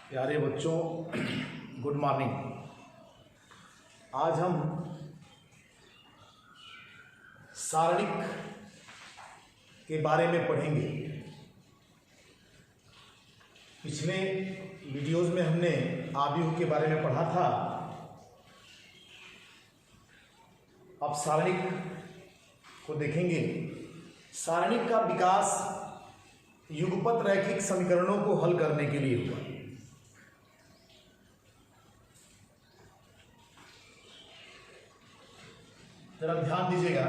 प्यारे बच्चों, good morning. आज हम सारणिक के बारे में पढ़ेंगे। पिछले वीडियोस में हमने आव्यूह के बारे में पढ़ा था। अब सारणिक को देखेंगे। सारणिक का विकास युगपत रैखिक समीकरणों को हल करने के लिए हुआ। जरा ध्यान दीजिएगा,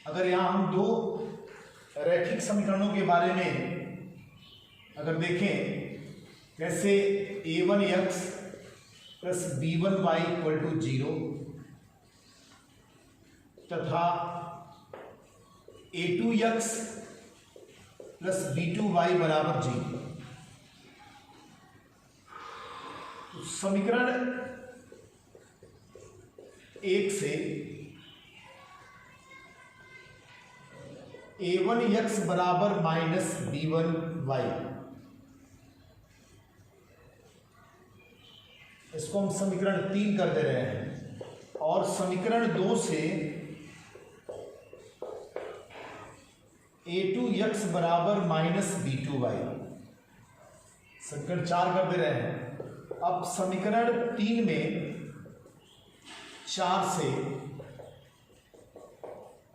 अगर यहां हम दो रैखिक समीकरणों के बारे में अगर देखें, जैसे a1x plus b1y equal to 0 तथा a2x प्लस b2y बराबर 0, तो समीकरण 1 से a1x बराबर माइनस b1y, इसको हम समीकरण 3 कर दे रहे हैं। और समीकरण 2 से a2x बराबर माइनस b2y, समीकरण 4 कर दे रहे हैं। अब समीकरण 3 में 4 से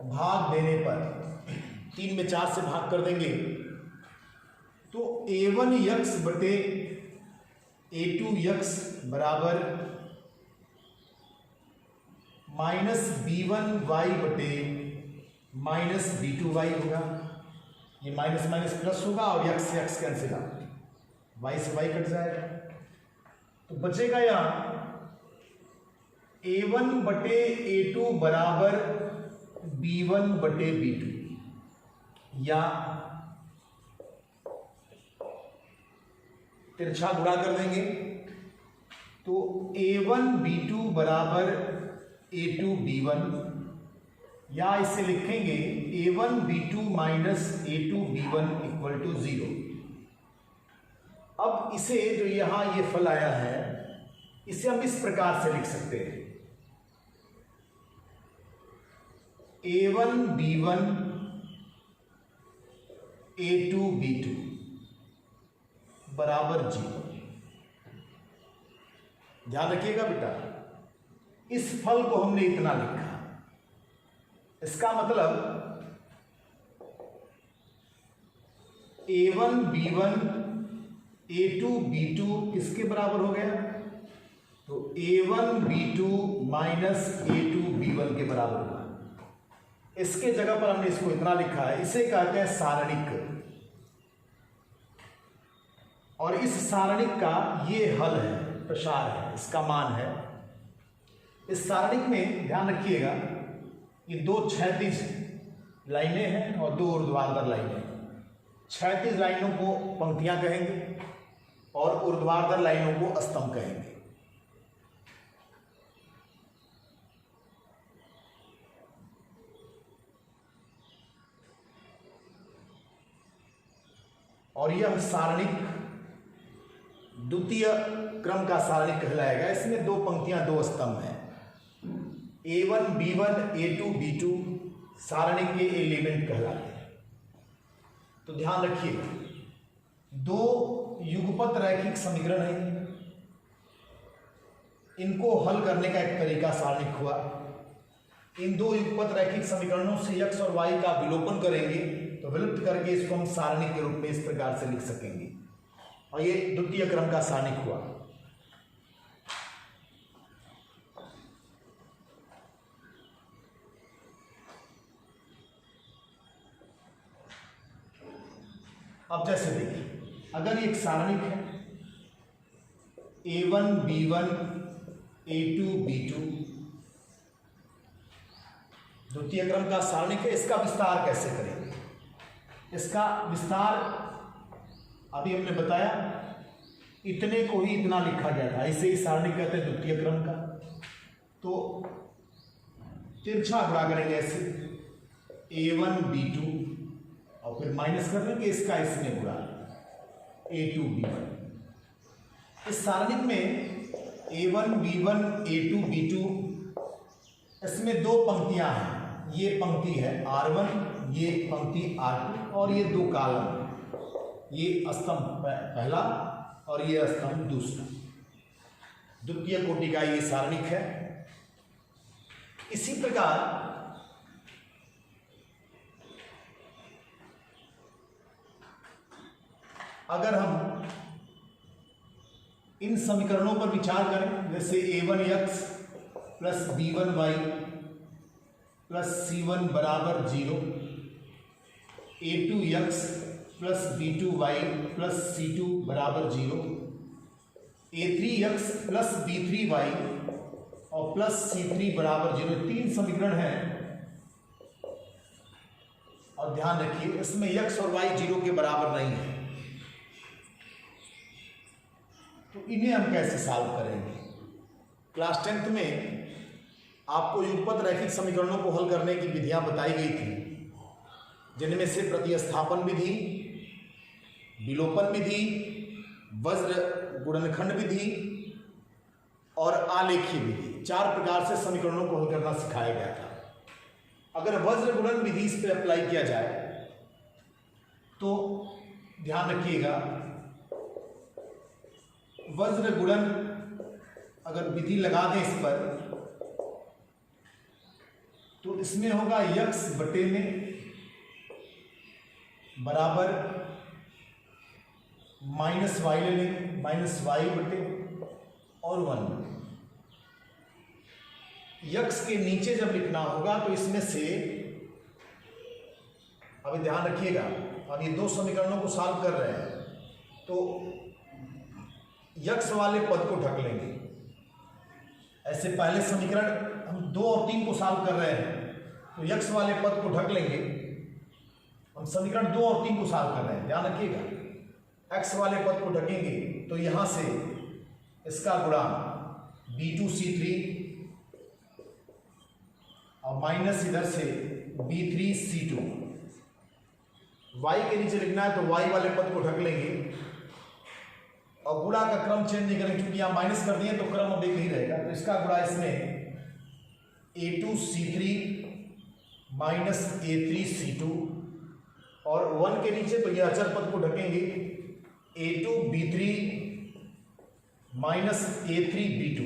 भाग देने पर, 3 में 4 से भाग कर देंगे तो a1x बटे a2x बराबर माइनस b1y बटे माइनस b2y होगा। ये माइनस माइनस प्लस होगा और x से x कैंसिल आउट, y से y कट जाएगा, तो बचेगा यहां a1 बटे a2 बराबर b1 बटे b2, या तिरछा गुणा कर देंगे तो a1 b2 बराबर a2 b1, या इसे लिखेंगे a1 b2 minus a2 b1 equal to 0। अब इसे जो यहां ये फल आया है, इसे हम इस प्रकार से लिख सकते हैं, a1 b1 a2 b2 बराबर 0। ध्यान रखिएगा बेटा, इस फल को हमने इतना लिखा। इसका मतलब a1 b1 a2 b2 किसके बराबर हो गया? तो a1 b2 minus a2 b1 के बराबर हुआ। इसके जगह पर हमने इसको इतना लिखा है। इसे कहते हैं सारणिक, और इस सारणिक का ये हल है, प्रसार है, इसका मान है। इस सारणिक में ध्यान रखिएगा, ये दो क्षैतिज लाइनें हैं और दो ऊर्ध्वाधर लाइनें। क्षैतिज लाइनों को पंक्तियां कहेंगे और ऊर्ध्वाधर लाइनों को स्तंभ कहेंगे। और यह सारणिक द्वितीय क्रम का सारणिक कहलाएगा। इसमें दो पंक्तियां, दो स्तंभ हैं। a1 b1 a2 b2 सारणिक के एलिमेंट कहलाते हैं। तो ध्यान रखिएगा, दो युगपत रैखिक समीकरण हैं, इनको हल करने का एक तरीका सारणिक हुआ। इन दो युगपत रैखिक समीकरणों से x और y का विलोपन करेंगे तो विलुप्त करके इसको हम सारणिक के रूप में इस प्रकार से लिख सकेंगे, और ये द्वितीय क्रम का सारणिक हुआ। अब जैसे देखिए, अगर ये एक सारणिक है a1 b1 a2 b2, द्वितीय क्रम का सारणिक है। इसका विस्तार कैसे करेंगे? इसका विस्तार अभी हमने बताया, इतने को ही इतना लिखा गया था, इसे ही सारणिक कहते हैं द्वितीय क्रम का। तो तिरछा गुणा करेंगे ऐसे, a1 b2 और फिर माइनस कर लेंगे इसका इसमें गुणा, A2 B1। इस सारणिक में A1 B1 A2 B2 इसमें दो पंक्तियां हैं। ये पंक्ति है R1, ये पंक्ति R2 और ये दो कॉलम, ये स्तंभ पहला और ये स्तंभ दूसरा। द्वितीय कोटि का ये सारणिक है। इसी प्रकार अगर हम इन समीकरणों पर विचार करें, जैसे A1x plus B1y plus C1 बराबर 0, A2x plus B2y plus C2 बराबर 0, A3x प्लस B3y और प्लस C3 बराबर 0, तीन समीकरण हैं। और ध्यान रखिए इसमें x और y 0 के बराबर नहीं है, तो इन्हें हम कैसे सॉल्व करेंगे। क्लास 10th में आपको युगपत रैखिक समीकरणों को हल करने की विधियां बताई गई थी, जिनमें से प्रतिस्थापन विधि, विलोपन विधि, वज्र गुणनखंड विधि और आलेखीय विधि, चार प्रकार से समीकरणों को हल करना सिखाया गया था। अगर वज्र गुणन विधि इस पर अप्लाई किया जाए तो ध्यान रखिएगा, वज्र गुणन अगर विधि लगा दें इस पर तो इसमें होगा x बटे में बराबर माइनस वाई ले लेंगे, माइनस वाई बटे और 1। x के नीचे जब लिखना होगा तो इसमें से, अभी ध्यान रखिएगा, अब ये दो समीकरणों को सॉल्व कर रहे हैं तो x वाले पद को ढक लेंगे। ऐसे पहले समीकरण हम 2 और 3 को सॉल्व कर रहे हैं तो x वाले पद को ढक लेंगे। हम समीकरण 2 और 3 को सॉल्व कर रहे हैं, ध्यान रखिएगा, x वाले पद को ढकेंगे तो यहां से इसका गुणांक B2C3 और माइनस इधर से B3C2। y के नीचे लिखना है तो y वाले पद को ढक लेंगे और गुणा का क्रम चेंज नहीं करेंगे, क्योंकि यहां माइनस कर दिए तो क्रम अब एक ही रहेगा। तो इसका गुणा इसमें A2C3 माइनस A3C2 और 1 के नीचे तो ये अचर पद को ढकेंगे A2B3 माइनस A3B2।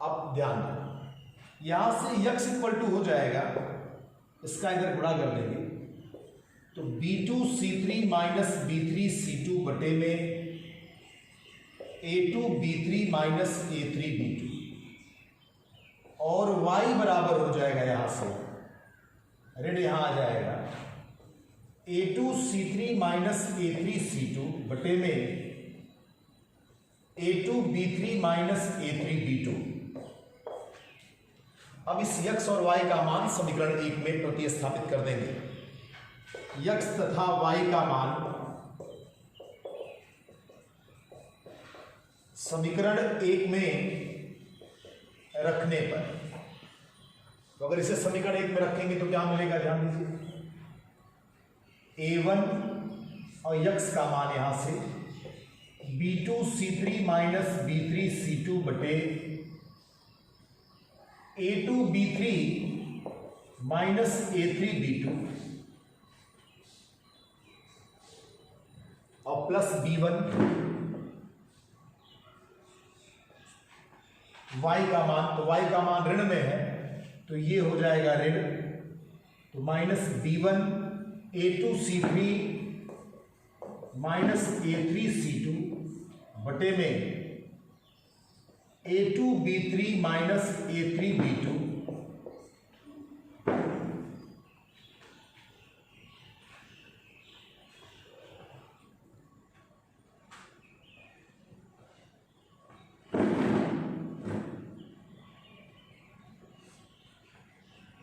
अब ध्यान दें, यहां से x इक्वल टू हो जाएगा, इसका इधर गुणा कर देंगे तो B2C3 माइनस B3C2 बटे में A2B3 माइनस A3B2 और y बराबर हो जाएगा, यहां से ऋण यहां आ जाएगा A2C3 माइनस A3C2 बटे में A2B3 माइनस A3B2। अब इस x और y का मान समीकरण 1 में प्रतिस्थापित कर देंगे। x तथा y का मान समीकरण 1 में रखने पर, तो अगर इसे समीकरण 1 में रखेंगे तो क्या मिलेगा, ध्यान दीजिए, A1 और x का मान यहां से B2C3 माइनस B3C2 बटे A2B3 माइनस A3B2 और प्लस B1, y का मान, तो y का मान ऋण में है तो ये हो जाएगा ऋण, तो minus B1 A2C3 minus A3C2 बटे में A2B3 माइनस A3B2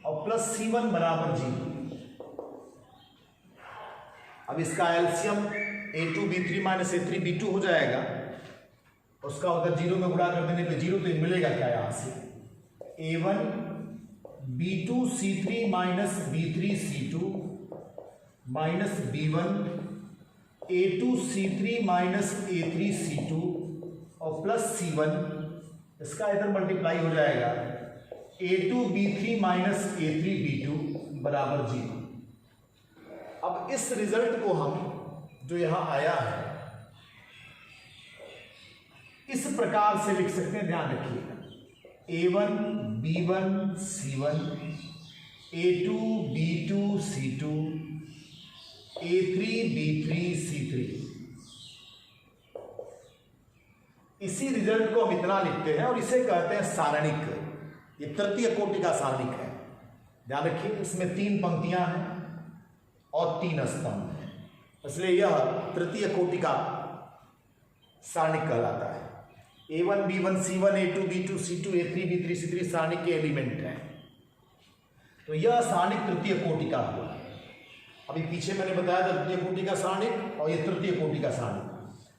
और प्लस C1 बराबर 0। अब इसका एलसीएम A2B3 माइनस A3B2 हो जाएगा, उसका उधर 0 में गुणा कर देने पे 0, तो मिलेगा क्या यहां से A1 B2C3 minus B3C2 minus B1 A2C3 minus A3C2 और प्लस C1, इसका इधर मल्टीप्लाई हो जाएगा A2B3 माइनस A3B2 बराबर 0। अब इस रिजल्ट को हम जो यहां आया है इस प्रकार से लिख सकते हैं, ध्यान रखिएगा, A1 B1 C1 A2 B2 C2 A3 B3 C3। इसी रिजल्ट को हम इतना लिखते हैं और इसे कहते हैं सारणिक। ये तृतीय कोटि का सारणिक है। ध्यान रखिए, इसमें 3 पंक्तियां हैं और 3 स्तंभ हैं, इसलिए यह तृतीय कोटि का सारणिक कहलाता है। A1 B1 C1 A2 B2 C2 A3 B3 C3 सारणिक के एलिमेंट हैं, तो यह सारणिक तृतीय कोटि का हुआ। अभी पीछे मैंने बताया था तृतीय कोटि का सारणिक और यह तृतीय कोटि का सारणिक।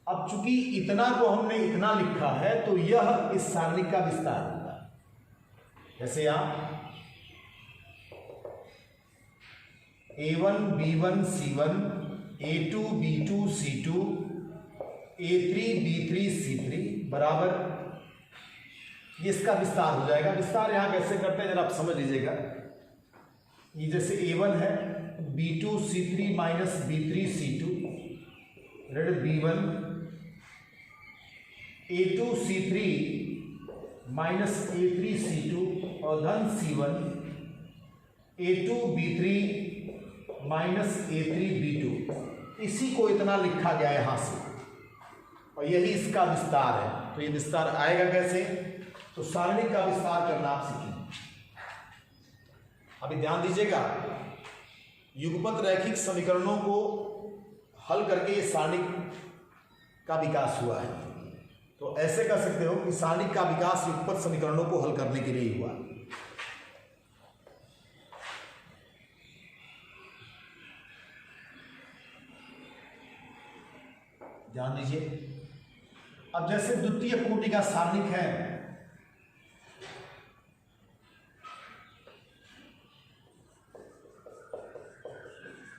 अब चूंकि इतना को हमने इतना लिखा है तो यह इस सारणिक का विस्तार होगा। जैसे यहां A1 B1 C1 A2 B2 C2 A3 B3 C3 बराबर, ये इसका विस्तार हो जाएगा। विस्तार यहां कैसे करते हैं जरा आप समझ लीजिएगा। ये जैसे A1 है B2 C3 minus B3 C2 ऋण B1 A2 C3 minus A3 C2 और धन C1 A2 B3 minus A3 B2। इसी को इतना लिखा गया यहां से और यही इसका विस्तार है। तो ये विस्तार आएगा कैसे, तो सारणिक का विस्तार करना आप सीखेंगे। अभी ध्यान दीजिएगा, युगपत रैखिक समीकरणों को हल करके ये सारणिक का विकास हुआ है। तो ऐसे कर सकते हो कि सारणिक का विकास युगपत समीकरणों को हल करने के लिए हुआ। ध्यान दीजिए, अब जैसे द्वितीय कोटि का सारणिक है,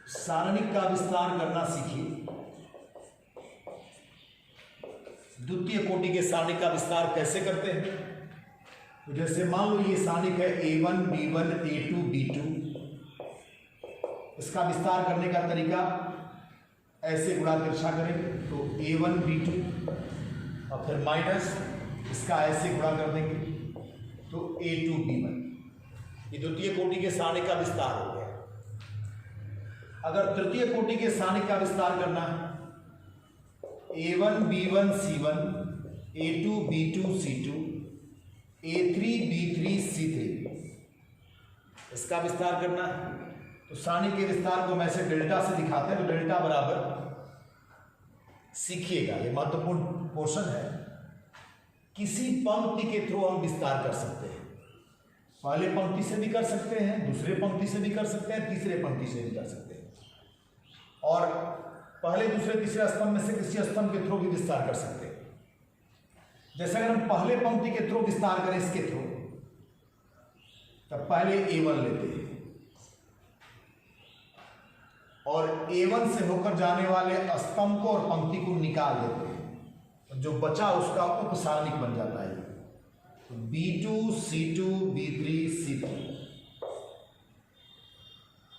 सारणिक का विस्तार करना सीखिए। द्वितीय कोटि के सारणिक का विस्तार कैसे करते हैं, तो जैसे मान लो ये सारणिक है A1 B1 A2 B2। इसका विस्तार करने का तरीका ऐसे गुणा तिरछा करेंगे तो A1 B2 और फिर माइनस इसका ऐसे गुणा कर देंगे तो A2 B1। ये द्वितीय कोटि के सारणिक का विस्तार हो गया। अगर तृतीय कोटि के सारणिक का विस्तार करना है, A1 B1 C1 A2 B2 C2 A3 B3 C3, इसका विस्तार करना है। तो सारणिक के विस्तार को मैं से डेल्टा से दिखाते हैं, तो डेल्टा बराबर, सीखिएगा ये महत्वपूर्ण पोर्शन है, किसी पंक्ति के थ्रू हम विस्तार कर सकते हैं। पहले पंक्ति से भी कर सकते हैं, दूसरे पंक्ति से भी कर सकते हैं, तीसरे पंक्ति से भी कर सकते हैं, और पहले दूसरे तीसरे स्तंभ में से किसी स्तंभ के थ्रू भी विस्तार कर सकते हैं। जैसे अगर हम पहले पंक्ति के थ्रू विस्तार करें इसके थ्रू, तब पहले A1 लेते हैं और A1 से होकर जाने वाले स्तंभ को और पंक्ति को निकाल देते हैं, जो बचा उसका उपसारणिक बन जाता है। तो B2 C2 B3 C3।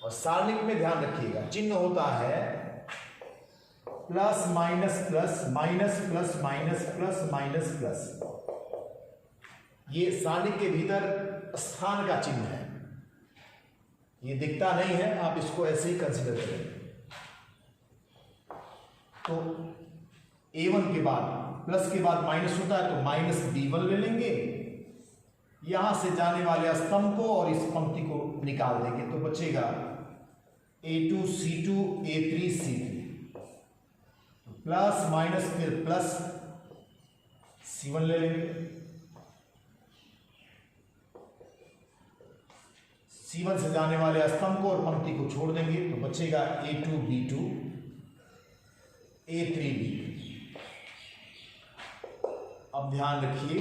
और सारणिक में ध्यान रखिएगा चिन्ह होता है plus minus plus minus plus minus plus minus plus. ये सारणिक के भीतर स्थान का चिन्ह है, ये दिखता नहीं है, आप इसको ऐसे ही कंसीडर करें। तो A1 के बाद प्लस के बाद माइनस होता है तो माइनस B1 ले लेंगे, यहां से जाने वाले स्तंभ को और इस पंक्ति को निकाल देंगे तो बचेगा A2 C2 A3 C3। Plus minus फिर प्लस C1 ले लेंगे, C1 से जाने वाले स्तंभ को और पंक्ति को छोड़ देंगे तो बचेगा A2 B2 A3 B3। अब ध्यान रखिए,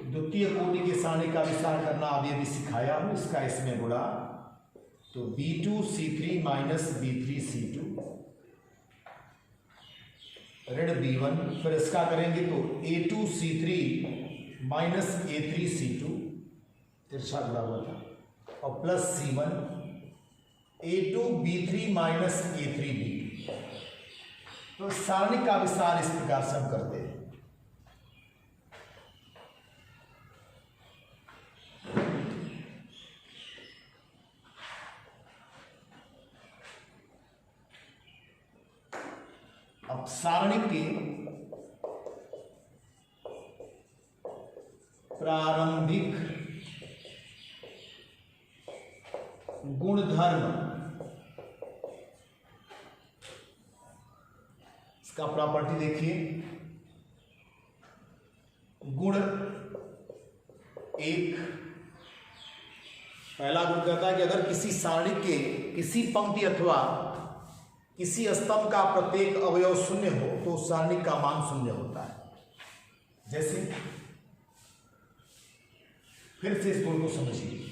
द्वितीय कोटि के सारणिक का विस्तार करना अभी अभी सिखाया हूं, इसका इसमें गुणा, तो B2 C3 minus B3 C2 ऋण B1, फिर इसका करेंगे तो A2C3 माइनस A3C2 तिरछा जुड़ा हुआ था, और plus C1 A2B3 minus A3B2। तो सारणी का विस्तार इस प्रकार से हम करते हैं। अब सारणी के प्रारंभिक गुणधर्म, इसका प्रॉपर्टी देखिए। गुण एक, पहला गुण कहता है कि अगर किसी सारणी के किसी पंक्ति अथवा किसी स्तंभ का प्रत्येक अवयव शून्य हो तो सारणी का मान शून्य होता है। जैसे, फिर से इस गुण को समझिए।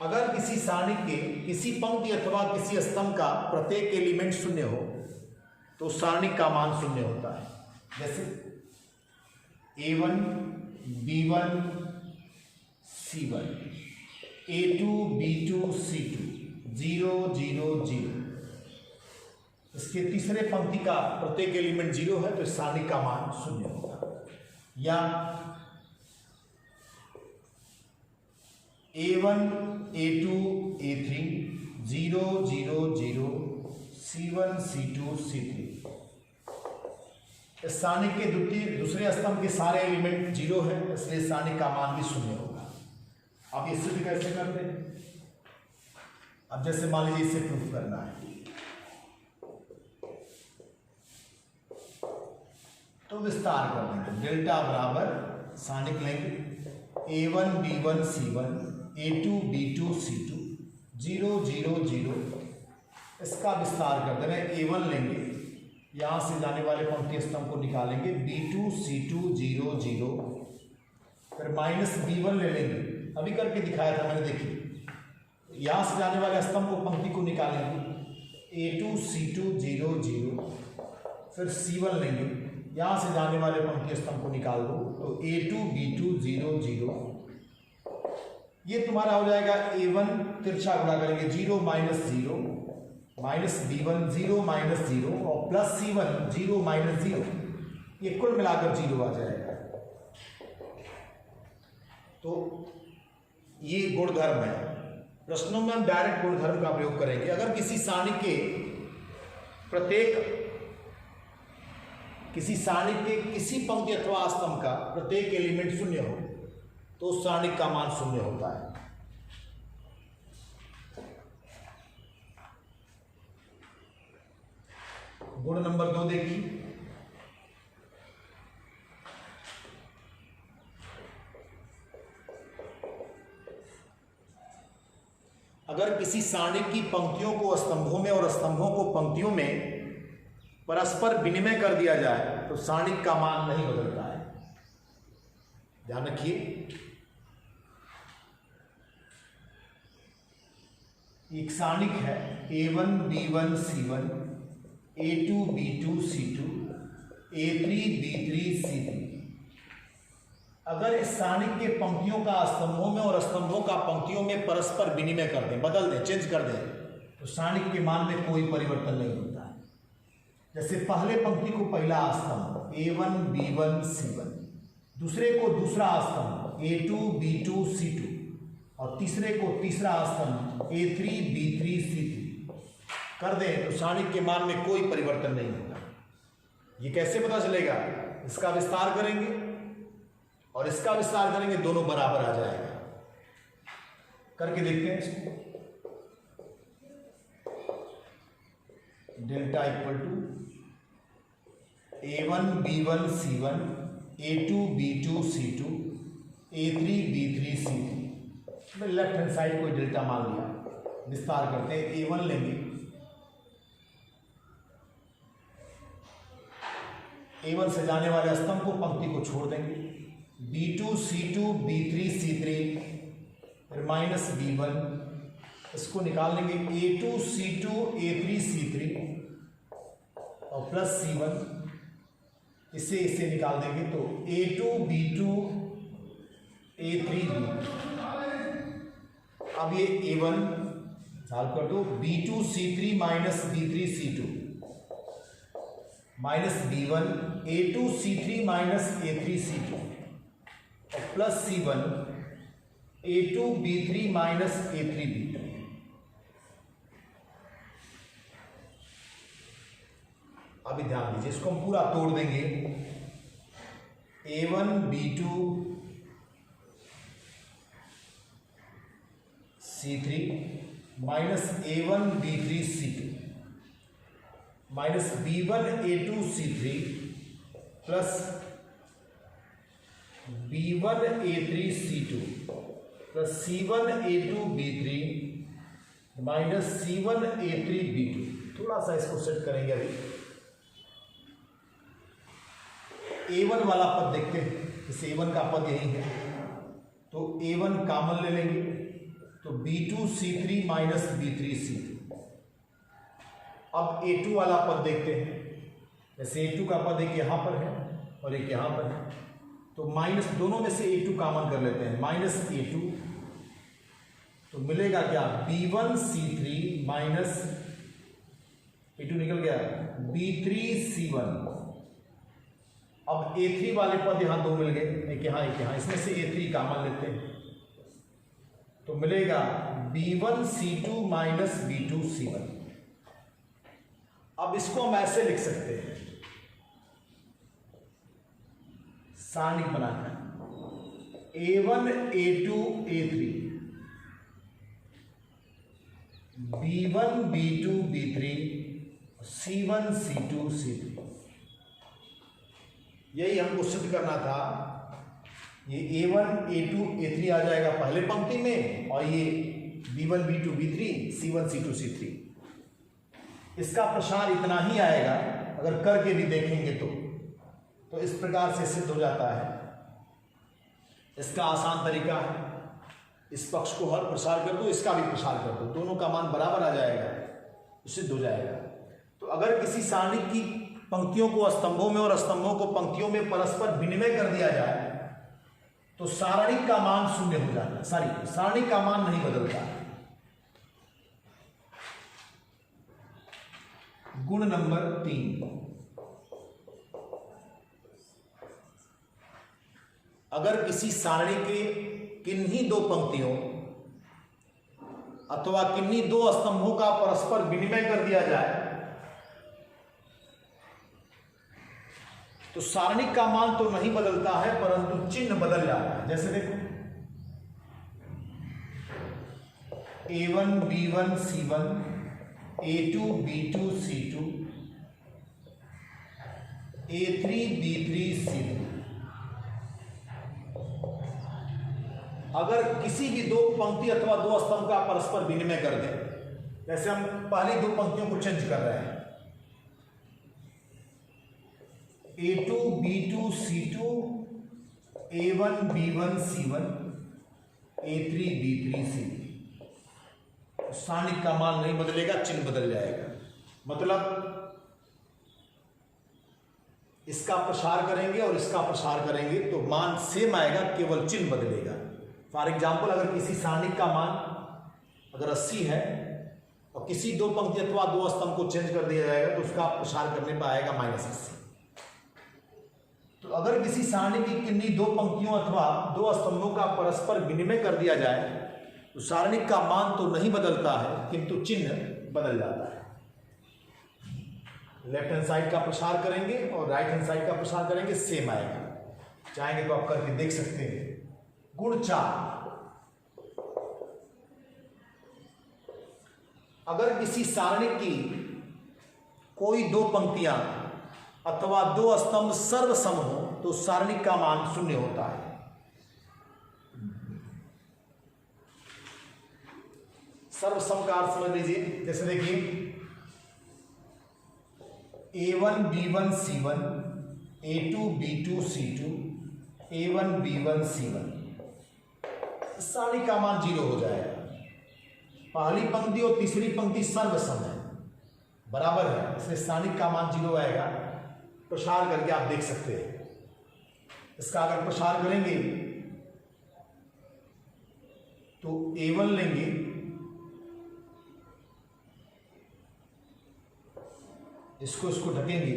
अगर किसी सारणी के किसी पंक्ति अथवा किसी स्तंभ का प्रत्येक एलिमेंट शून्य हो तो सारणी का मान शून्य होता है। जैसे A1 B1 C1 A2 B2 C2 0 0 0, इसके तीसरे पंक्ति का प्रत्येक एलिमेंट 0 है तो सारणी का मान शून्य होगा। या A1 A2 A3 0 0 0 C1 C2 C3, इस सारणी के दूसरे स्तंभ के सारे एलिमेंट 0 है, इसलिए सारणी का मान भी शून्य होगा। अब ये सिद्ध कैसे करते हैं? अब जैसे मान लीजिए इसे प्रूफ करना है तो विस्तार कर देंगे। डेल्टा बराबर सारणी लेंगे A1 B1 C1 A2 B2 C2 0 0 0, इसका विस्तार कर दे रहे हैं। A1 लेंगे, यहाँ से जाने वाले पंक्ति स्तंभ को निकालेंगे B2 C2 0 0, फिर माइनस B1 ले लेंगे, अभी करके दिखाया था मैंने, देखिए यहाँ से जाने वाले स्तंभ को पंक्ति को निकालेंगे A2 C2 0 0, फिर C1 लेंगे, यहाँ से जाने वाले पंक्ति स्तंभ को निकाल दो तो A2 B2 0 0, ये तुम्हारा हो जाएगा A1 तिरछा गुणा करेंगे 0 माइनस 0 माइनस B1 0 माइनस 0 और प्लस C1 0 माइनस 0, ये कुल मिलाकर 0 आ जाएगा। तो ये गुणधर्म है। प्रश्नों में हम डायरेक्ट गुणधर्म का प्रयोग करेंगे। अगर किसी सारणी के किसी पंक्ति अथवा स्तंभ का प्रत्येक एलिमेंट शून्य हो तो उस सारणी का मान शून्य होता है। गुण नंबर 2 देखिए। अगर किसी सारणी की पंक्तियों को स्तंभों में और स्तंभों को पंक्तियों में परस्पर विनिमय कर दिया जाए तो सारणी का मान नहीं बदलता है। ध्यान रखिए, एक सारणिक है A1 B1 C1 A2 B2 C2 A3 B3 C3। अगर इस सारणी के पंक्तियों का स्तंभों में और स्तंभों का पंक्तियों में परस्पर विनिमय कर दें, बदल दें, चेंज कर दें, तो सारणी के मान में कोई परिवर्तन नहीं होता है। जैसे पहले पंक्ति को पहला स्तंभ A1 B1 C1, दूसरे को दूसरा स्तंभ A2 B2 C2 और तीसरे को तीसरा स्तंभ A3 B3 C3 कर दें तो सारणी के मान में कोई परिवर्तन नहीं होगा। ये कैसे पता चलेगा? इसका विस्तार करेंगे और इसका विस्तार करेंगे, दोनों बराबर आ जाएगा। करके देखते हैं इसको। Delta equal to A1 B1 C1 A2 B2 C2 A3 B3 C3। मैं लेफ्ट हैंड साइड को डेल्टा मान लिया, विस्तार करते हैं। A1 लेंगे, A1 से जाने वाले स्तंभ को पंक्ति को छोड़ देंगे, B2 C2 B3 C3 फिर माइनस B1, इसको निकाल लेंगे A2 C2 A3 C3 और प्लस C1 इससे निकाल देंगे तो A2 B2 A3 B2। अब ये A1 सॉल्व कर दो, B2 C3 minus B3 C2 minus B1 A2 C3 minus A3 C2 और plus C1 A2 B3 minus A3 B2। अभी ध्यान दीजिए, इसको हम पूरा तोड़ देंगे। A1 B2 C3 minus A1 B3 C2 minus B1 A2 C3 plus B1 A3 C2 plus C1 A2 B3 minus C1 A3 B2। थोड़ा सा इसको सेट करेंगे। अभी A1 वाला पद देखते हैं, इस A1 का पद यही है तो A1 कॉमन ले लेंगे तो B2 C3 minus B3 C2। अब A2 वाला पद देखते हैं, जैसे A2 का पद एक यहाँ पर है और एक यहाँ पर है तो माइनस दोनों में से A2 कॉमन कर लेते हैं, माइनस A2 तो मिलेगा क्या B1 C3 माइनस A2 निकल गया B3 C1। अब A3 वाले पद यहाँ दो मिल गए, एक यहाँ, इसमें से A3 कॉमन लेते हैं तो मिलेगा B1 C2 minus B2 C1। अब इसको हम ऐसे लिख सकते हैं, सारणिक बनाकर A1 A2 A3 B1 B2 B3 C1 C2 C3। यही हमको सिद्ध करना था। ये A1 A2 A3 आ जाएगा पहले पंक्ति में और ये B1 B2 B3 C1 C2 C3। इसका प्रसार इतना ही आएगा, अगर करके भी देखेंगे तो इस प्रकार से सिद्ध हो जाता है। इसका आसान तरीका है, इस पक्ष को हर प्रसार कर दो, इसका भी प्रसार कर दो, दोनों का मान बराबर आ जाएगा तो सिद्ध हो जाएगा। तो अगर किसी सारणी की पंक्तियों को स्तंभों में और स्तंभों को पंक्तियों में परस्पर विनिमय कर दिया जाए तो सारणी का मान शून्य हो जाता है। सारणी का मान नहीं बदलता। गुण नंबर 3, अगर किसी सारणी के किन्हीं दो पंक्तियों अथवा किन्हीं दो स्तंभों का परस्पर विनिमय कर दिया जाए तो सारणी का मान तो नहीं बदलता है परंतु चिन्ह बदल जाता है। जैसे देखो A1 B1 C1 A2 B2 C2 A3 B3 C3। अगर किसी भी दो पंक्ति अथवा दो स्तंभ का परस्पर विनिमय कर दें, जैसे हम पहली दो पंक्तियों को चेंज कर रहे हैं A2 B2 C2 A1 B1 C1 A3 B3 C3। सारणी का मान नहीं बदलेगा, चिन्ह बदल जाएगा। मतलब इसका प्रसार करेंगे और इसका प्रसार करेंगे तो मान सेम आएगा, केवल चिन्ह बदलेगा। फॉर एग्जाम्पल, अगर किसी सारणी का मान अगर 80 है और किसी दो पंक्ति अथवा दो स्तंभ को चेंज कर दिया जाएगा तो उसका प्रसार करने पर आएगा -80। तो अगर किसी सारणी की किन्हीं दो पंक्तियों अथवा दो स्तंभों का परस्पर विनिमय कर दिया जाए तो सारणी का मान तो नहीं बदलता है किंतु चिन्ह बदल जाता है। लेफ्ट हैंड साइड का प्रसार करेंगे और राइट हैंड साइड का प्रसार करेंगे, सेम आएगा। चाहेंगे तो आप करके देख सकते हैं। गुण 4, अगर किसी सारणी की कोई दो पंक्तियां अथवा दो स्तंभ सर्वसम हो तो सारणी का मान 0 होता है। सर्वसम का अर्थ समझ लीजिए, जैसे देखिए A1 B1 C1 A2 B2 C2 A1 B1 C1। सारणी का मान 0 हो जाएगा। पहली पंक्ति और तीसरी पंक्ति सर्वसम है, बराबर है, इसलिए सारणी का मान 0 आएगा। प्रसार करके आप देख सकते हैं। इसका अगर प्रसार करेंगे तो A1 लेंगे, इसको ढकेंगे,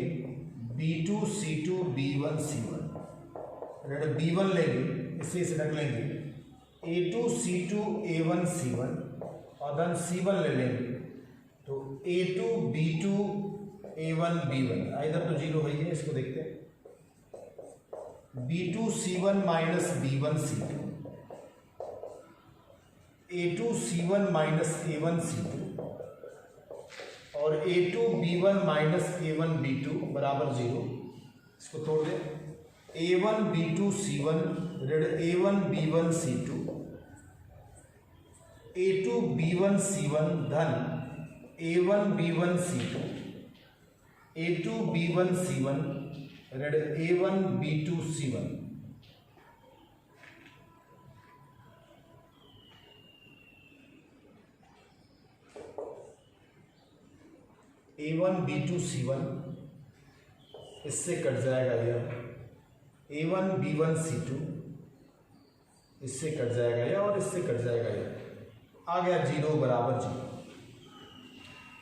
B2 C2 B1 C1, B1 लेंगे, इसे ढक लेंगे, A2 C2 A1 C1 और देन C1 ले लेंगे, तो A2 B2 A1 B1, इधर तो जीरो है, इसको देखते हैं, B2 C1 minus B1 C2, A2 C1 minus A1 C2 और A2 B1 minus A1 B2 बराबर जीरो। इसको तोड़ दें, A1 B2 C1 ऋण A1 B1 C2, A2 B1 C1 धन A1 B1 C2, A2 B1 C1 ऋण A1 B2 C1। A1 B2 C1 इससे cut जाएगा यह, A1 B1 C2 इससे कट जाएगा यह और इससे कट जाएगा यह, आ गया जीरो बराबर जीरो।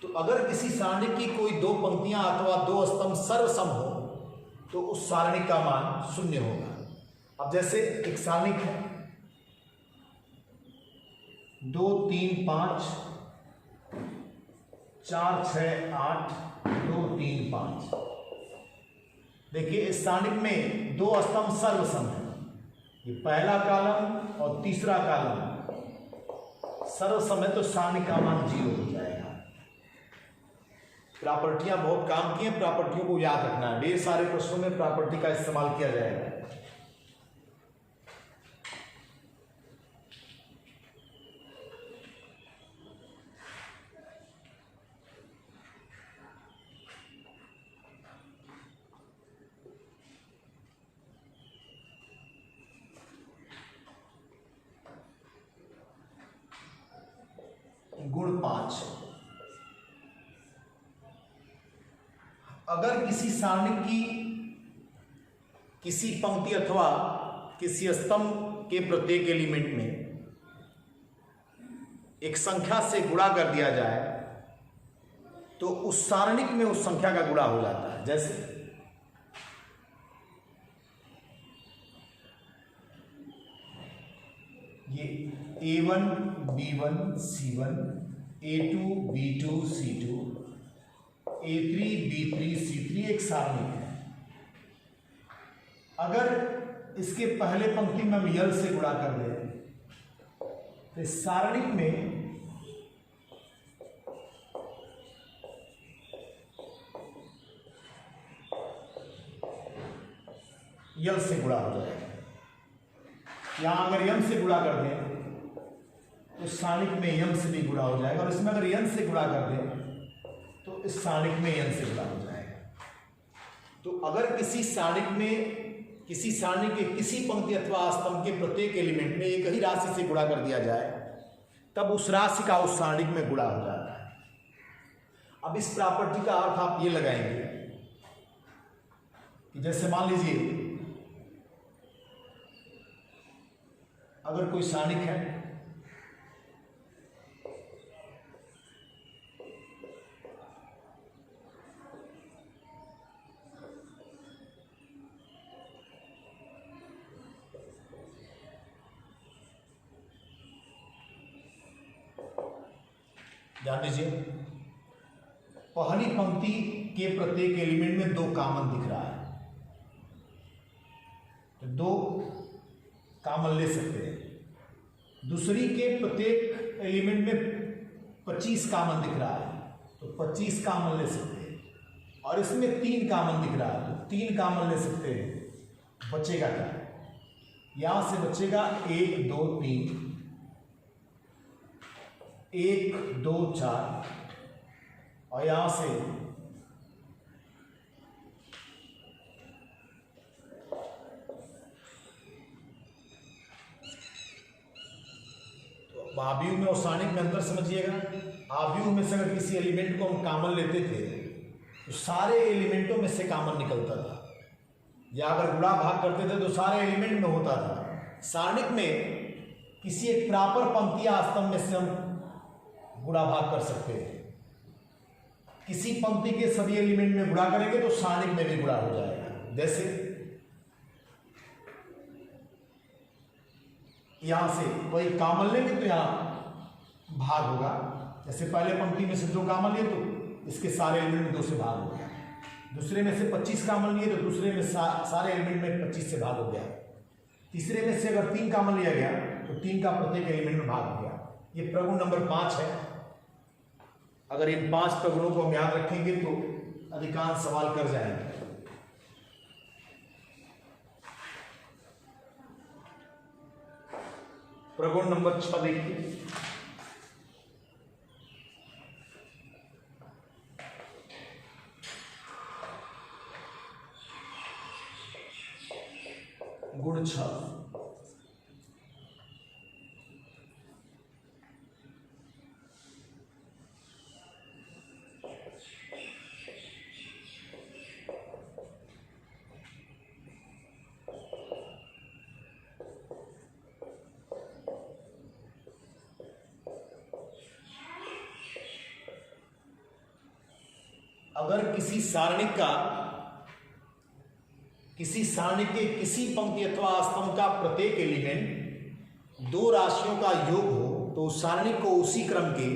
तो अगर किसी सारणी की कोई दो पंक्तियां अथवा दो स्तंभ सर्वसम हो तो उस सारणी का मान शून्य होगा। अब जैसे एक सारणी है 2 3 5 4 6 8 2 3 5, देखिए इस सारणी में दो स्तंभ सर्वसम है, ये पहला कॉलम और तीसरा कॉलम सर्वसम है, तो सारणी का मान जीरो हो जाएगा। प्रॉपर्टियां बहुत काम की हैं, प्रॉपर्टियों को याद रखना है, ढेर सारे प्रश्नों में प्रॉपर्टी का इस्तेमाल किया जाएगा। गुण 5, अगर किसी सारणी की किसी पंक्ति अथवा किसी स्तंभ के प्रत्येक एलिमेंट में एक संख्या से गुणा कर दिया जाए तो उस सारणिक में उस संख्या का गुणा हो जाता है। जैसे ये A1 B1 C1, A2 B2 C2, A3 B3 C3 एक सारणी है। अगर इसके पहले पंक्ति में हम यल से गुणा कर दें तो इस सारणिक में यल से गुणा हो जाएगा। यहां अगर यम से गुणा कर दें तो सारणिक में यम से भी गुणा हो जाएगा, और इसमें अगर यन से गुणा कर दें तो इस सारणिक में यन से गुणा हो जाएगा। तो अगर किसी सारणिक में किसी सारणी के किसी पंक्ति अथवा स्तंभ के प्रत्येक एलिमेंट में एक ही राशि से गुणा कर दिया जाए तब उस राशि का उस सारणिक में गुणा हो जाता है। अब इस प्रॉपर्टी का अर्थ आप ये लगाएंगे कि जैसे मान लीजिए अगर कोई सारणिक है ध्यान दीजिए, पहली पंक्ति के प्रत्येक एलिमेंट में दो कॉमन दिख रहा है, तो दो कॉमन ले सकते हैं। दूसरी के प्रत्येक एलिमेंट में 25 कॉमन दिख रहा है तो 25 कॉमन ले सकते हैं, और इसमें 3 कॉमन दिख रहा है तो 3 कॉमन ले सकते हैं। बचेगा क्या? यहां से बचेगा 1 2 3, 1 2 4, और यहां से 'तो आव्यूह में और सारणिक में अंतर समझिएगा। आव्यूह में से अगर किसी एलिमेंट को हम कॉमन लेते थे तो सारे एलिमेंटों में से कॉमन निकलता था, या अगर गुणा भाग करते थे तो सारे एलिमेंट में होता था। सारणिक में किसी एक प्रॉपर पंक्ति या स्तंभ में से हम गुणा भाग कर सकते हैं। किसी पंक्ति के सभी एलिमेंट में गुणा करेंगे तो सारणिक में भी गुणा हो जाएगा। जैसे यहां से कोई कॉमन लेंगे तो यहां भाग होगा। जैसे पहले पंक्ति में से 2 कॉमन लिए तो इसके सारे एलिमेंट में 2 से भाग हो गया। दूसरे में से 25 कॉमन लिए तो दूसरे में सारे एलिमेंट में 25 से भाग हो गया। तीसरे में से अगर 3 कॉमन लिया गया तो 3 का प्रत्येक एलिमेंट में भाग हो गया। ये प्रगुण नंबर 5 है। अगर इन 5 प्रगुणों को हम याद रखेंगे तो अधिकांश सवाल कर जाएंगे। प्रगुण नंबर 6 देखिए। गुण 6। अगर किसी सारणिक के किसी पंक्ति अथवा स्तंभ का प्रत्येक एलिमेंट 2 राशियों का योग हो तो उस सारणिक को उसी क्रम के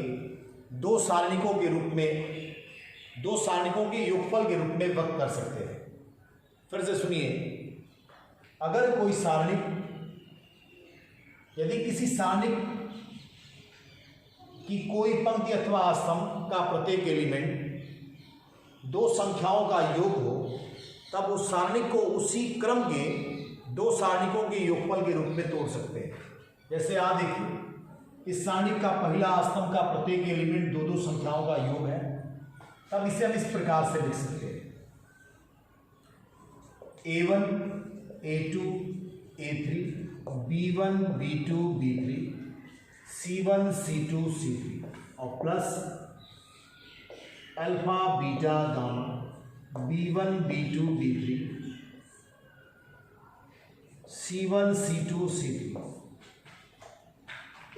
2 सारणिकों के रूप में 2 सारणिकों के योगफल के रूप में व्यक्त कर सकते हैं। फिर से सुनिए, अगर कोई सारणिक, यदि किसी सारणिक की कोई पंक्ति अथवा स्तंभ का प्रत्येक एलिमेंट 2 संख्याओं का योग हो तब उस सारणिक को उसी क्रम के 2 सारणिकों के योगफल के रूप में तोड़ सकते हैं। जैसे आप देखिए, इस सारणिक का पहला स्तंभ का प्रत्येक एलिमेंट 2-2 संख्याओं का योग है, तब इसे हम इस प्रकार से लिख सकते हैं: A1 A2 A3 B1 B2 B3 C1 C2 C3 और plus alpha beta gamma B1 B2 B3 C1 C2 C3।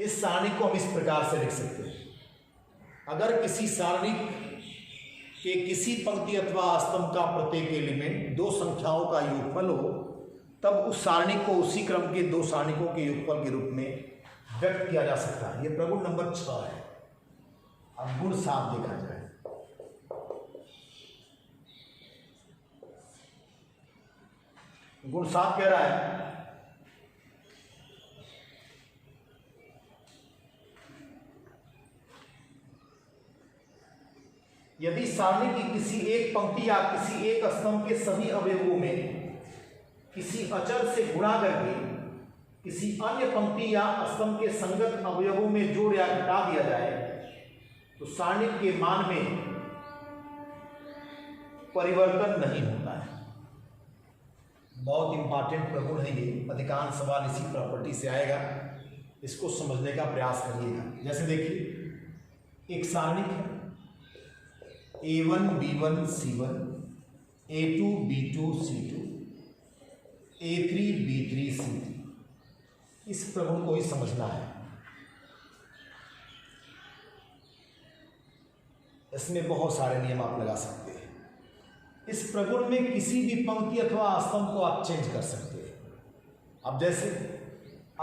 इस सारणिक को हम इस प्रकार से लिख सकते हैं: अगर किसी सारणिक के किसी पंक्ति अथवा स्तंभ का प्रत्येक एलिमेंट 2 संख्याओं का योगफल हो तब उस सारणिक को उसी क्रम के 2 सारणिकों के योगफल के रूप में व्यक्त किया जा सकता है। यह प्रगुण नंबर 6 है। अब गुण 7 देखा जाए। गुण 7 कह रहा है, यदि सारणी की किसी एक पंक्ति या किसी एक स्तंभ के सभी अवयवों में किसी अचर से गुणा करके किसी अन्य पंक्ति या स्तंभ के संगत अवयवों में जोड़ या घटा दिया जाए तो सारणी के मान में परिवर्तन नहीं होता है। बहुत इंपॉर्टेंट प्रगुण है ये, अधिकांश सवाल इसी प्रॉपर्टी से आएगा, इसको समझने का प्रयास करिएगा। जैसे देखिए, एक सारणिक है A1 B1 C1 A2 B2 C2 A3 B3 C3। इस प्रगुण को ही समझना है। इसमें बहुत सारे नियम आप लगा सकते हैं। इस प्रगुण में किसी भी पंक्ति अथवा स्तंभ को आप चेंज कर सकते हैं। अब जैसे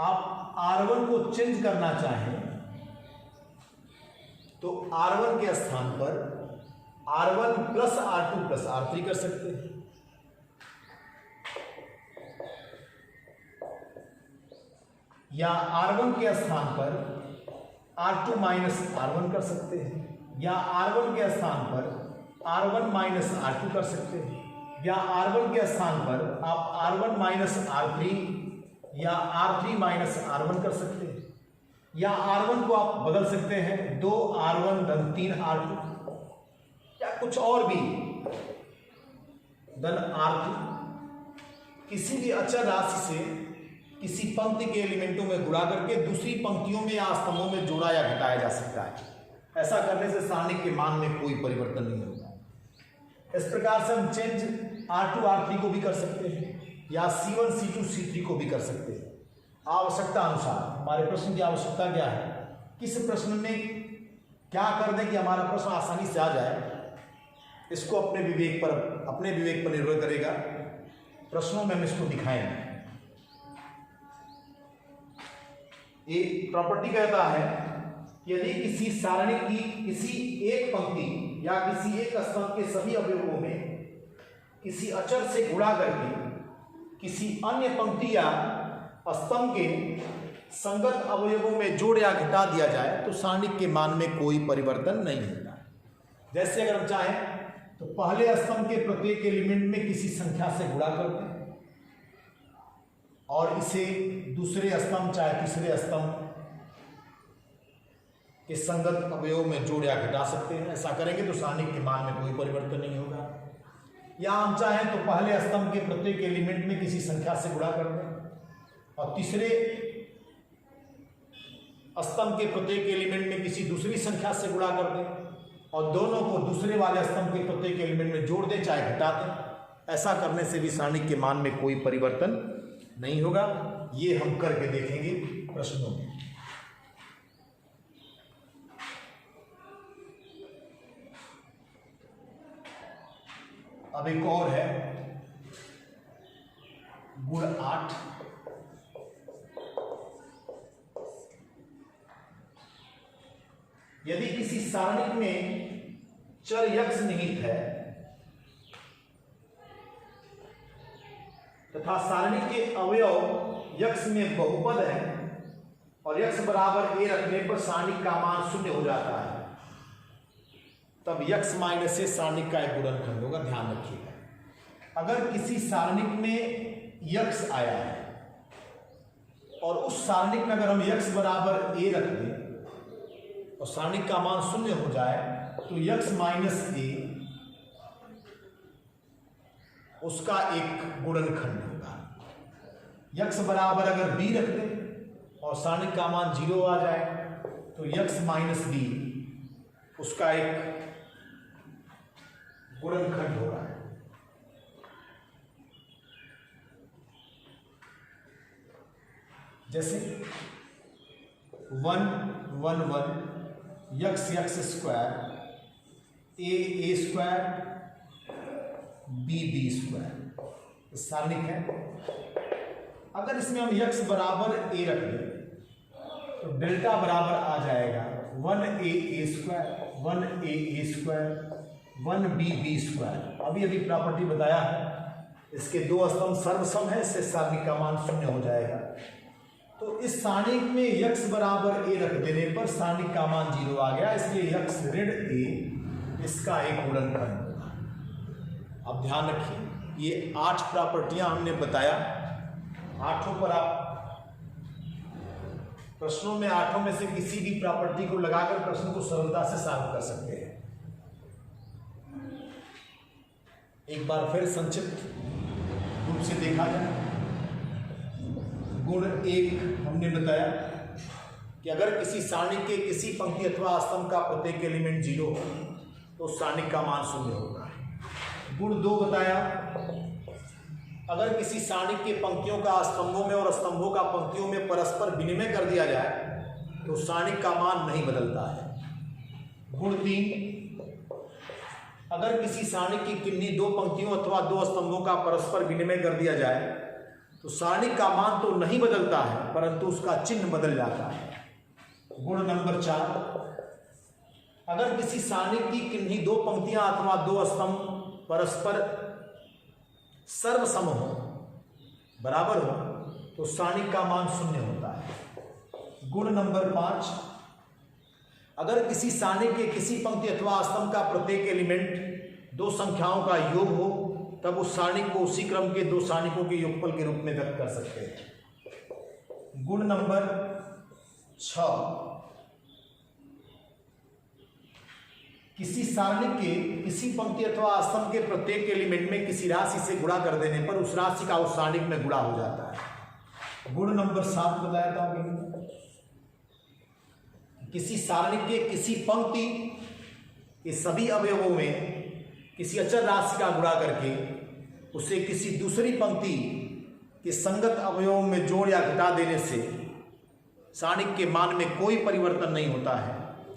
आप R1 को चेंज करना चाहें तो R1 के स्थान पर R1 plus R2 plus R3 कर सकते हैं, या R1 के स्थान पर R2 माइनस R1 कर सकते हैं, या R1 के स्थान पर R1 माइनस R2 कर सकते हैं, या R1 के स्थान पर आप R1 माइनस R3 या R3 माइनस R1 कर सकते हैं, या R1 को आप बदल सकते हैं 2 R1 धन 3 R2 या कुछ और भी धन R3। किसी भी अचर राशि से किसी पंक्ति के एलिमेंटों में गुणा करके दूसरी पंक्तियों में या स्तंभों में जोड़ा या घटाया जा सकता है। ऐसा करने से सारणी के मान में कोई परिवर्तन नहीं होगा। इस प्रकार से हम चेंज R2 R3 को भी कर सकते हैं या C1 C2 C3 को भी कर सकते हैं आवश्यकता अनुसार। हमारे प्रश्न की आवश्यकता क्या है, किस प्रश्न में क्या कर दें कि हमारा प्रश्न आसानी से आ जाए, इसको अपने विवेक पर निर्भर करेगा। प्रश्नों में हम इसको दिखाएंगे। एक प्रॉपर्टी कहता है यदि किसी सारणी की किसी एक पंक्ति या किसी एक स्तंभ के सभी अवयवों में किसी अचर से गुणा करके किसी अन्य पंक्ति या स्तंभ के संगत अवयवों में जोड़ या घटा दिया जाए तो सारणी के मान में कोई परिवर्तन नहीं होता। जैसे अगर हम चाहें तो पहले स्तंभ के प्रत्येक एलिमेंट में किसी संख्या से गुणा करते हैं और इसे दूसरे स्तंभ चाहे तीसरे स्तंभ के संगत अवयव में जोड़ या घटा सकते हैं। ऐसा करेंगे तो सारणी के मान में कोई परिवर्तन नहीं होगा। या हम चाहें तो पहले स्तंभ के प्रत्येक एलिमेंट में किसी संख्या से गुणा कर दें और तीसरे स्तंभ के प्रत्येक एलिमेंट में किसी दूसरी संख्या से गुणा कर दें और दोनों को दूसरे वाले स्तंभ के प्रत्येक एलिमेंट में जोड़ दें चाहे घटा दें। ऐसा करने से भी सारणी के मान में कोई परिवर्तन नहीं होगा। ये हम करके देखेंगे प्रश्नों में। अब एक और है गुण 8। यदि किसी सारणी में चर यक्ष निहित है तथा सारणी के अवयव यक्ष में बहुपद है और यक्ष बराबर a रखने पर सारणी का मान 0 हो जाता है, तब यक्ष माइनस से सारणी का एक गुणनखंड होगा। ध्यान रखिएगा, अगर किसी सारणी में यक्ष आया है और उस सारणी में अगर हम यक्ष बराबर a रख दें और सारणी का मान 0 हो जाए तो यक्ष माइनस a उसका एक गुणनखंड होगा। यक्ष बराबर अगर b रख दें और सारणी का मान 0 आ जाए तो यक्ष माइनस b उसका एक गुणनखंड होगा। जैसे 1 1 1 यक्स यक्स स्क्वायर ए स्क्वायर बी स्क्वायर सारणिक है। अगर इसमें हम यक्स बराबर ए रख दें तो डेल्टा बराबर आ जाएगा 1a square 1a square 1b square. अभी अभी प्रॉपर्टी बताया है, इसके दो स्तंभ सर्वसम है, इससे सारणी का मान 0 हो जाएगा। तो इस सारणी में यक्स बराबर a रख देने पर सारणी का मान 0 आ गया, इसलिए यक्स ऋण a इसका एक गुणनखंड होगा। अब ध्यान रखिए, ये 8 प्रॉपर्टियां हमने बताया। 8 पर आप प्रश्नों में 8 में से किसी भी प्रॉपर्टी को लगाकर प्रश्न को सरलता से सॉल्व कर सकते हैं। एक बार फिर संक्षिप्त रूप से देखा जाए, गुण 1 हमने बताया कि अगर किसी सारणी के किसी पंक्ति अथवा स्तंभ का प्रत्येक एलिमेंट 0 हो तो सारणी का मान 0 होगा। गुण 2 बताया, अगर किसी सारणी के पंक्तियों का स्तंभों में और स्तंभों का पंक्तियों में परस्पर विनिमय कर दिया जाए तो सारणी का मान नहीं बदलता है। गुण 3, अगर किसी सारणी की किन्हीं 2 पंक्तियों अथवा 2 स्तंभों का परस्पर विनिमय कर दिया जाए तो सारणी का मान तो नहीं बदलता है परंतु उसका चिन्ह बदल जाता है। गुण नंबर 4, अगर किसी सारणी की किन्हीं 2 पंक्तियां अथवा 2 स्तंभ परस्पर सर्वसम हो, बराबर हो, तो सारणी का मान 0 होता है। गुण नंबर 5, अगर किसी सारणी के किसी पंक्ति अथवा स्तंभ का प्रत्येक एलिमेंट 2 संख्याओं का योग हो तब उस सारणी को उसी क्रम के 2 सारणिकों के योगफल के रूप में व्यक्त कर सकते हैं। गुण नंबर 6, किसी सारणी के किसी पंक्ति अथवा स्तंभ के प्रत्येक एलिमेंट में किसी राशि से गुणा कर देने पर उस राशि का उस सारणिक में गुणा हो जाता है। गुण नंबर 7 बताया था अभी, किसी सारणी के किसी पंक्ति के सभी अवयवों में किसी अचर राशि का गुणा करके उसे किसी दूसरी पंक्ति के संगत अवयवों में जोड़ या घटा देने से सारणिक के मान में कोई परिवर्तन नहीं होता है,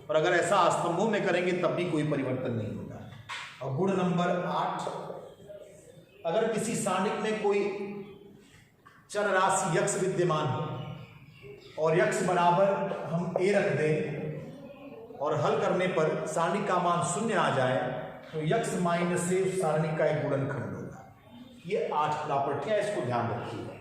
और अगर ऐसा स्तंभों में करेंगे तब भी कोई परिवर्तन नहीं होता है। और गुण नंबर 8, अगर किसी सारणिक में कोई चर राशि यक्स विद्यमान हो और यक्स बराबर हम ए रख दें और हल करने पर सारणिक का मान 0 आ जाए तो यक्स माइनस से उस सारणिक का एक गुणनखंड होगा। ये 8 प्रॉपर्टियां, इसको ध्यान रखिएगा।